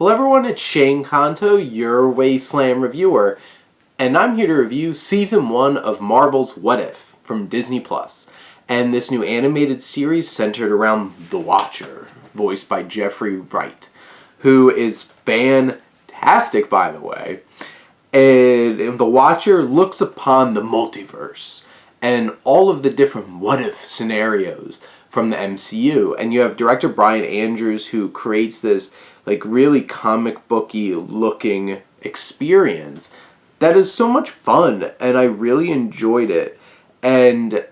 Hello everyone, it's Shane Kanto, your Wasteland reviewer, and I'm here to review Season 1 of Marvel's What If from Disney+, and this new animated series centered around The Watcher, voiced by Jeffrey Wright, who is fantastic, by the way. And The Watcher looks upon the multiverse and all of the different what-if scenarios from the MCU. And you have director Bryan who creates this like really comic booky looking experience that is so much fun, and I really enjoyed it. And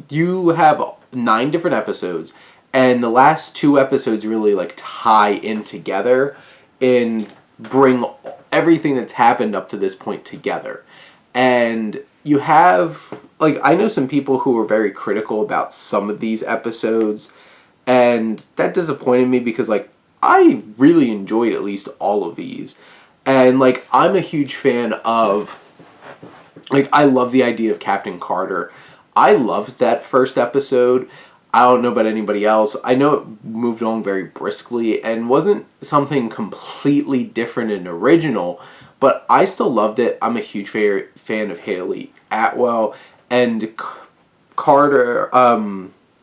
you have 9 different episodes, and the last 2 episodes really like tie in together and bring everything that's happened up to this point together. And you have, like, I know some people who were very critical about some of these episodes, and that disappointed me because, like, I really enjoyed at least all of these. And, like, I'm a huge fan of, like, I love the idea of Captain Carter. I loved that first episode. I don't know about anybody else. I know it moved on very briskly and wasn't something completely different and original, but I still loved it. I'm a huge fan of Haley Atwell and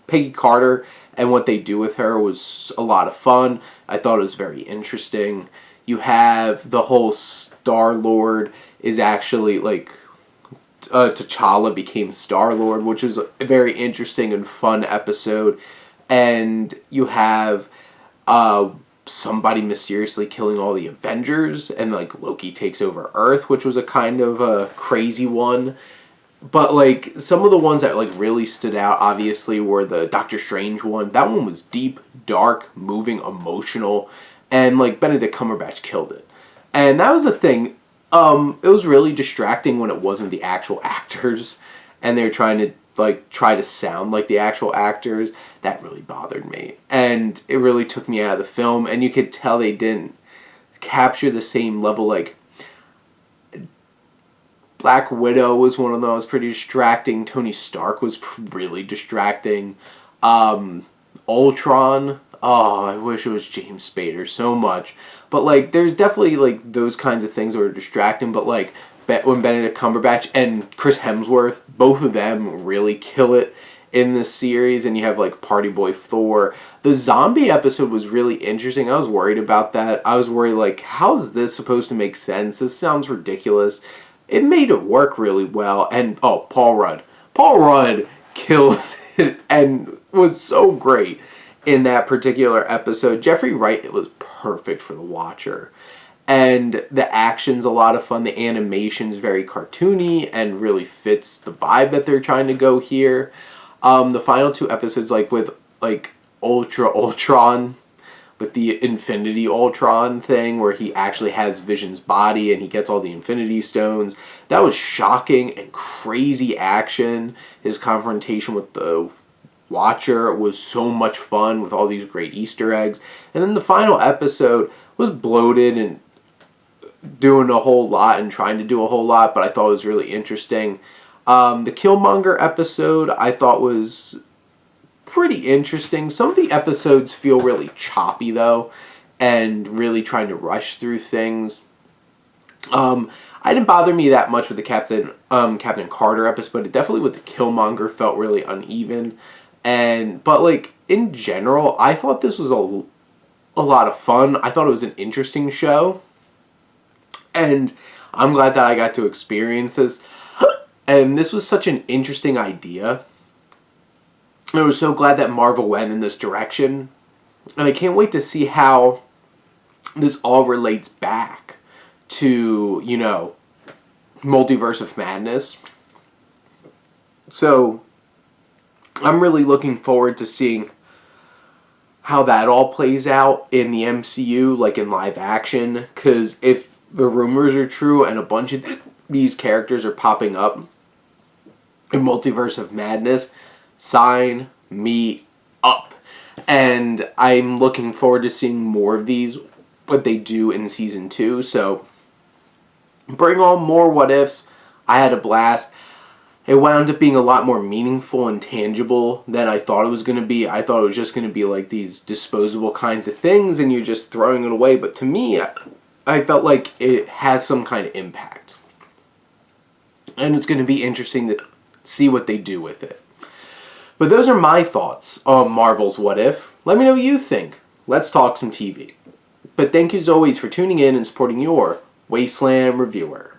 Peggy Carter, and what they do with her was a lot of fun. I thought it was very interesting. You have the whole Star-Lord is actually like T'Challa became Star-Lord, which was a very interesting and fun episode. And you have somebody mysteriously killing all the Avengers, and like Loki takes over Earth, which was a kind of a crazy one. But like some of the ones that like really stood out obviously were the Doctor Strange one. That one was deep, dark, moving, emotional, and like Benedict Cumberbatch killed it. And that was the thing. It was really distracting when it wasn't the actual actors and they were trying to try to sound like the actual actors. That really bothered me. And it really took me out of the film, and you could tell they didn't capture the same level. Like Black Widow was one of those pretty distracting. Tony Stark was really distracting. Ultron, oh, I wish it was James Spader so much. But like, there's definitely like those kinds of things that were distracting. But like when Benedict Cumberbatch and Chris Hemsworth, both of them really kill it in this series. And you have like Party Boy Thor. The zombie episode was really interesting. I was worried about that. I was worried like, how's this supposed to make sense? This sounds ridiculous. It made it work really well. And Paul Rudd. Paul Rudd kills it and was so great in that particular episode. Jeffrey Wright, it was perfect for The Watcher. And the action's a lot of fun. The animation's very cartoony and really fits the vibe that they're trying to go here. The final 2 episodes, like with like Ultron, with the Infinity Ultron thing where he actually has Vision's body and he gets all the Infinity Stones. That was shocking and crazy action. His confrontation with the Watcher was so much fun with all these great Easter eggs. And then the final episode was bloated and doing a whole lot and trying to do a whole lot, but I thought it was really interesting. The Killmonger episode I thought was pretty interesting. Some of the episodes feel really choppy though, and really trying to rush through things. I didn't bother me that much with the Captain Carter episode, but it definitely with the Killmonger felt really uneven. But like in general, I thought this was a lot of fun. I thought it was an interesting show, and I'm glad that I got to experience this. And this was such an interesting idea. I was so glad that Marvel went in this direction. And I can't wait to see how this all relates back to, you know, Multiverse of Madness. So I'm really looking forward to seeing how that all plays out in the MCU, like in live action. Because if the rumors are true and a bunch of these characters are popping up in Multiverse of Madness, sign me up. And I'm looking forward to seeing more of these, what they do in Season 2. So bring on more what ifs. I had a blast. it wound up being a lot more meaningful and tangible than I thought it was going to be. I thought it was just going to be like these disposable kinds of things and you're just throwing it away. But to me, I felt like it has some kind of impact. And it's going to be interesting to see what they do with it. But those are my thoughts on Marvel's What If. Let me know what you think. Let's talk some TV. But thank you as always for tuning in and supporting your Wasteland reviewer.